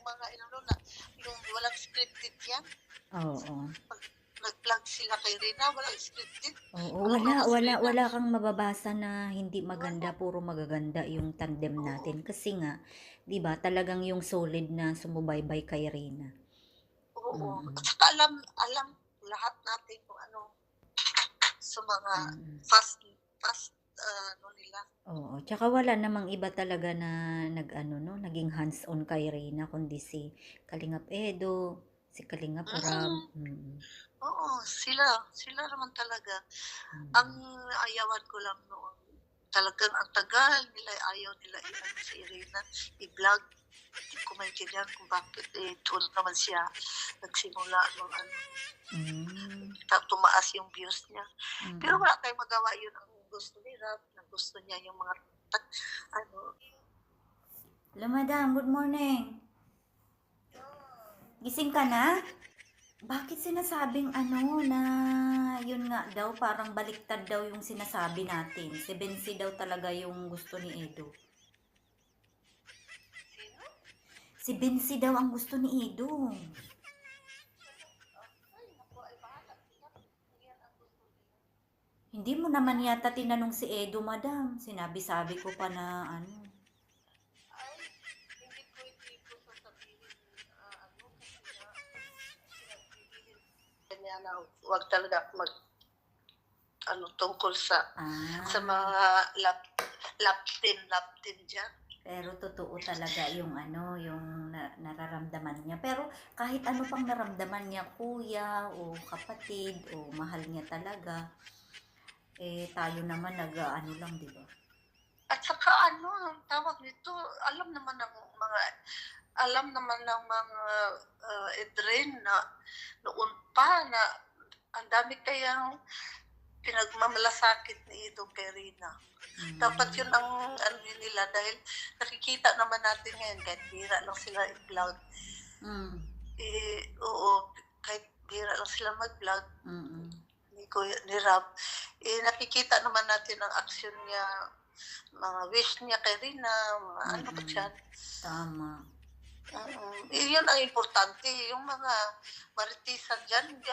mga inano na yung walang scripted yan. Oo. Pag nag-vlog sila kay Rina, walang scripted. Oo, Alam mo wala naman si wala Rina, wala kang mababasa na hindi maganda, wala. puro magaganda yung tandem Oo, natin kasi nga 'di ba talagang yung solid na sumubaybay kay Reyna. oo. Mm. At saka alam lahat natin kung ano sa mga Mm. fast fast ano nila. Oo, tsaka wala namang iba talaga na nag-ano 'no, naging hands-on kay Reyna kundi si Kalingap Edo, si Kalingap Rab, Mm, mm. oo, sila naman talaga. Ang Mm. ayawan ko lang noon, talagang ang tagal nila, ayaw nila i-ano si Irene, i-vlog. Hindi ko maintindihan kung bakit, eh, doon naman siya nagsimula nung ano, Hmm. tumaas yung views niya. Pero Mm. wala tayong magawa, yun ang gusto ni Rap, ang gusto niya yung mga ano. Hello madam, good morning. Gising ka na? Bakit sinasabing ano na yun nga daw parang baliktad daw yung sinasabi natin. Si Bensi daw talaga yung gusto ni Edo. Sino? Si Bensi daw ang gusto ni Edo. Ay, naku, ay bahala sila. Yan ang gusto nila. Hindi mo naman yata tinanong si Edo, madam. Sinabi-sabi ko pa na ano. Ay, hindi pwede ko sasabihin, ano, kasi nga, sinabihin kanya na huwag talaga ako mag ano tungkol sa Ah, mga laptin diyan. pero totoo talaga yung ano, yung nararamdaman niya. Pero kahit ano pang naramdaman niya, kuya o kapatid o mahal niya talaga, eh tayo naman nag-ano lang, di ba? At saka ano, ang tawag nito, alam naman ng mga Edren na noon pa na ang dami kayang pinagmamalasakit ni Ito kay Rina. Dapat Mm. yun ang ano nila dahil nakikita naman natin ngayon kahit bira lang sila i-vlog. Mm. Eh, oo, kahit bira lang sila mag-vlog, Mm. ni Rab, eh, nakikita naman natin ang aksyon niya, mga wish niya kay Rina, mga ano ba Mm. dyan. Tama. Yun ang importante. Yung mga maritisan dyan, hindi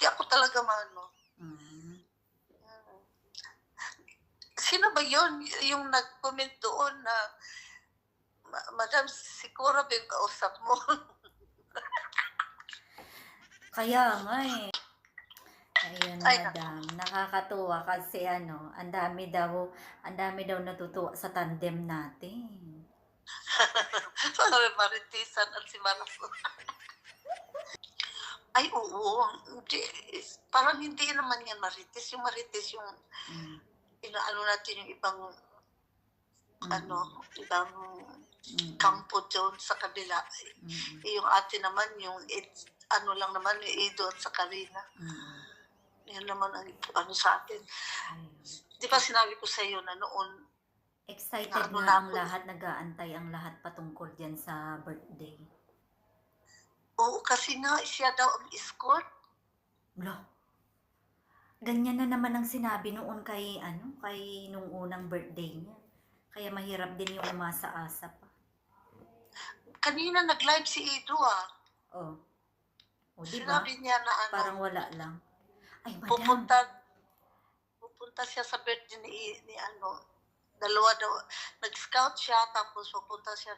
ako talaga maano. Mm. Mm. Sino ba yun? Yung nag-comment doon na, Madam, siguro ba yung kausap mo? Kaya nga eh. Ayun, Ay, nako. madam. Nakakatuwa kasi ano, ang dami daw natutuwa sa tandem natin. Maritisan at si Marafo. Ay, oo. Hindi, parang hindi naman yan marites. Yung marites, yung Mm. inaano natin yung ibang, ano, Mm. ibang Mm. kampo doon sa kabila. Mm. Yung ate naman, yung ano lang naman, yung Edo at sa Karina. Mm. Yan naman ang ano sa atin. Ayun. Di ba sinabi ko sa iyo na noon, na Excited ano nga na ang ako, lahat, nag-aantay ang lahat patungkol dyan sa birthday. oo, kasi nga siya daw ang escort. Wala. Ganyan na naman ang sinabi noon kay ano, kay nung unang birthday niya. Kaya mahirap din yung umasa-asa pa. Kanina nag-live si Edo Oh, o di ba? Sinabi niya na ano, Parang wala lang. Ay, madam. pupunta pupunta siya sa birthday ni ano, dalawa daw, nag-scout siya, tapos pupunta siya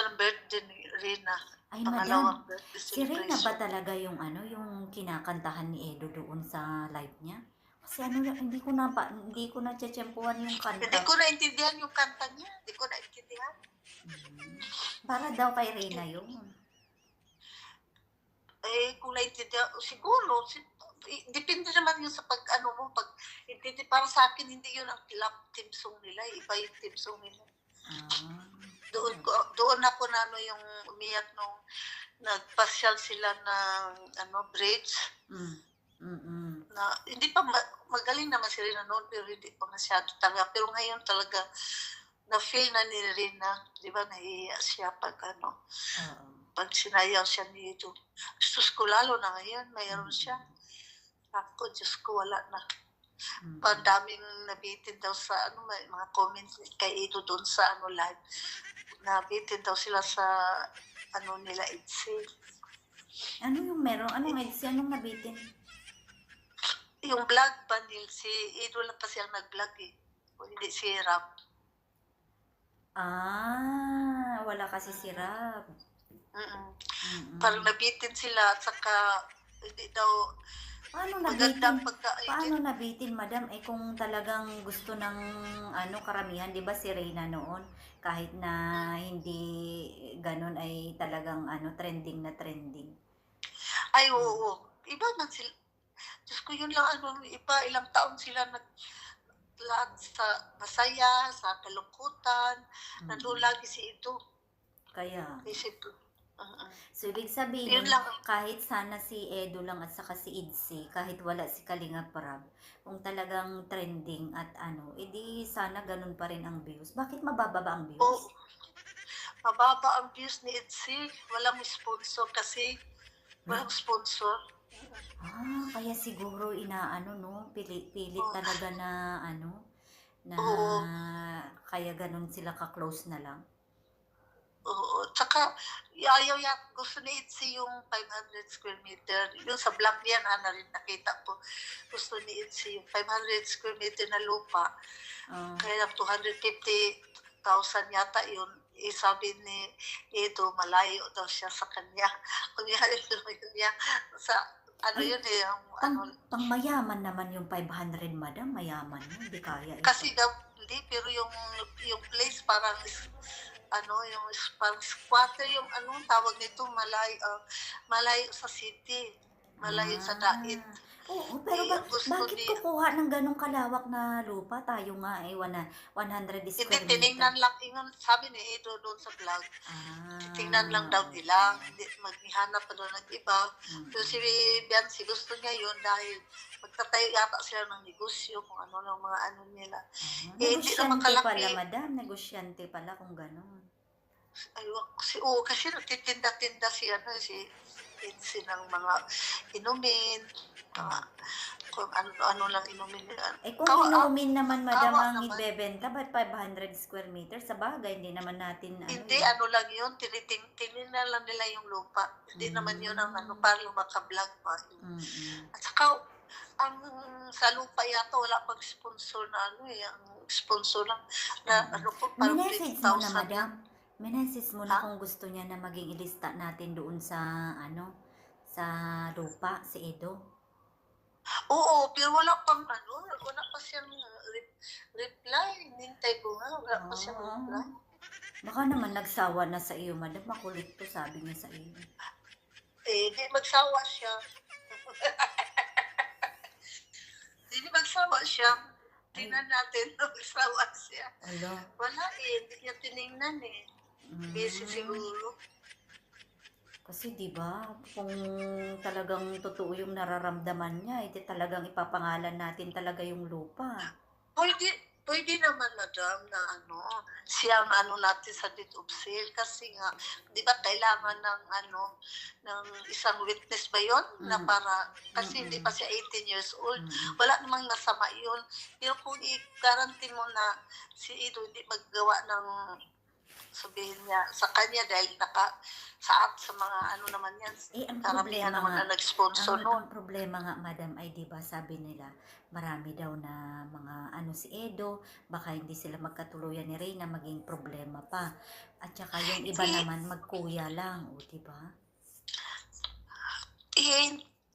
ng birthday ni Rina. Ay, madam. Pangalawang birthday Si Reyna ba celebration. talaga yung ano, yung kinakantahan ni Edo doon sa live niya? Kasi ano, hindi ko na tsetsempuhan yung Hindi kanta. ko naintindihan yung kanta niya. Hindi ko naintindihan. Hmm. Para daw kay Reyna yun. Eh, kung naintindihan, siguro, depende naman yun sa pag-ano mo, hindi, para sa akin, hindi yun ang lap team song nila, iba yung team song nila. Ah. Doon ako na ano yung umiyak nung nagpasyal sila ng ano, bridge. Mm. Mm. Na, hindi pa, magaling naman si Rina noon, pero hindi pa masyado talaga. Pero ngayon talaga, na-feel na ni Rina, di ba, nahihiya siya pag ano, Oo. pag sinayaw siya nito. Diyos ko, lalo na ngayon, mayroon siya. Ako, Diyos ko, wala na. Mm. Pandaming nabitin daw sa ano, may mga comments kay Ito doon sa ano live. nabitin daw sila sa ano nila Itzy. Ano yung meron? Anong EDSA? Anong nabitin? Yung vlog pa si Edo lang kasi ang nag-vlog eh. O hindi si Rap. Wala kasi si Rab. Mm-mm. Mm-mm. Parang nabitin sila at saka hindi daw Paano magandang nabitin? pagka-edit. Paano nabitin, madam? Eh kung talagang gusto ng karamihan, 'di ba si Reyna noon, kahit na hindi ganun ay talagang trending na trending. Ay, oo. Iba man sila. Diyos ko, yun lang ano, iba, ilang taon sila lahat sa masaya, sa kalungkutan. Nandun lagi si Ito. Kaya, Isip ko. so ibig Yun sabihin, lang. kahit sana si Edo lang at saka si Idsi, kahit wala si Kalinga Prab, kung talagang trending at edi sana ganun pa rin ang views. Bakit mababa ba ang Oo. views? Mababa ang views ni Itzy. Walang sponsor kasi. Walang sponsor. Kaya siguro pilit Oo. talaga na na Oo. kaya ganun sila ka-close na lang. Oo. Tsaka, ayaw gusto ni Itzy yung 500 square meter. Yung sa vlog niya na rin nakita ko. Gusto ni Itzy yung 500 square meter na lupa. Kaya 250,000 yata yun. Sabi ni Edo, malayo daw siya sa kanya. Kunyari niya sa yun eh, Pang mayaman naman yung 500, madam. Mayaman yun. Hindi kaya ito. kasi daw, hindi, pero yung place parang yung parang squatter yung tawag nito, malayo sa city. Malayo sa dait. Oo, pero bakit kukuha ng ganong kalawak na lupa? Tayo nga 100 Hindi, square tinignan meter. lang, sabi ni Edo doon sa vlog, tingnan lang daw nila, hindi maghihanap pa doon ng iba. So si Biancy gusto niya yun dahil magtatayo yata sila ng negosyo kung ano ng mga nila. Hindi naman Negosyante pala, kalaki. madam. Negosyante pala kung ganon. Kasi nagtitinda-tinda si Itzy ng mga inumin, mga kung ano lang inumin nila. Kung inumin naman, madam, kawa ang naman. ibebenta, ba't 500 square meters? Sa bagay, hindi naman natin Hindi, lang yun, tinignan lang nila yung lupa. Hindi naman yun ang para maka-vlog pa. At saka, ang sa lupa yata, wala pang sponsor na ang sponsor lang na parang Minessage mo na, 20,000 madam. Minessage mo na kung gusto niya na maging ilista natin doon sa sa lupa, si Edo. Oo, pero wala pa siyang reply. Hintay ko nga, wala pa siyang reply. Baka naman nagsawa na sa iyo, madam. Makulit to, sabi niya sa iyo. Di magsawa siya. Hindi magsawa siya. Tingnan natin, magsawa siya. Wala hindi niya tinignan eh. Busy siguro. Kasi 'di ba, kung talagang totoo yung nararamdaman niya, edi talagang ipapangalan natin talaga yung lupa. Pwede naman, madam, na siyang natin sa deed of sale kasi nga, di ba kailangan ng isang witness ba yun? Na para, kasi hindi pa siya 18 years old. Wala namang masama yun. Pero kung i-guarantee mo na si Edo hindi maggawa ng sabihin niya sa kanya dahil saat sa mga naman yan. Ang Karamihan problema naman nga, na nag-sponsor ang problema nga, madam, ay 'di ba sabi nila, marami daw na mga si Edo, baka hindi sila magkatuluyan ni Reyna, maging problema pa. At saka yung iba naman magkuya lang, o 'di ba?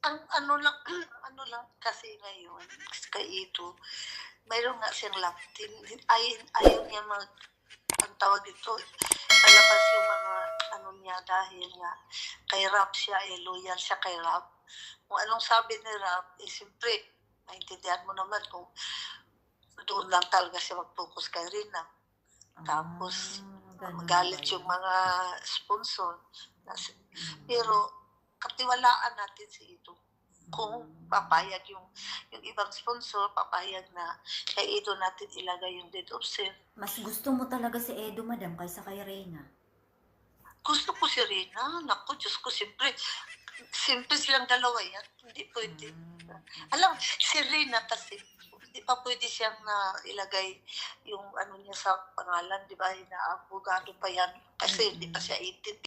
Ang lang kasi ngayon kay Edo, mayroon nga siyang laptin. Ayaw niya ang tawag dito, palabas yung mga niya dahil nga kay Rap siya, loyal siya kay Rap. Kung anong sabi ni Rap, siyempre, maintindihan mo naman kung doon lang talaga siya mag-focus kay Rina. Tapos, magalit yung mga sponsor. Pero, katiwalaan natin si Edo. Kung papayag yung ibang sponsor, papayag na kay Edo natin ilagay yung deed of sale. Mas gusto mo talaga si Edo, madam, kaysa kay Reyna? Gusto ko si Rina. Naku, Diyos ko, siyempre silang dalawa yan. Hindi pwede. Alam, si Rina kasi, di pa pwede siyang na ilagay yung ano niya sa pangalan, di ba? Inaabogado pa yan. Kasi hindi pa siya 18.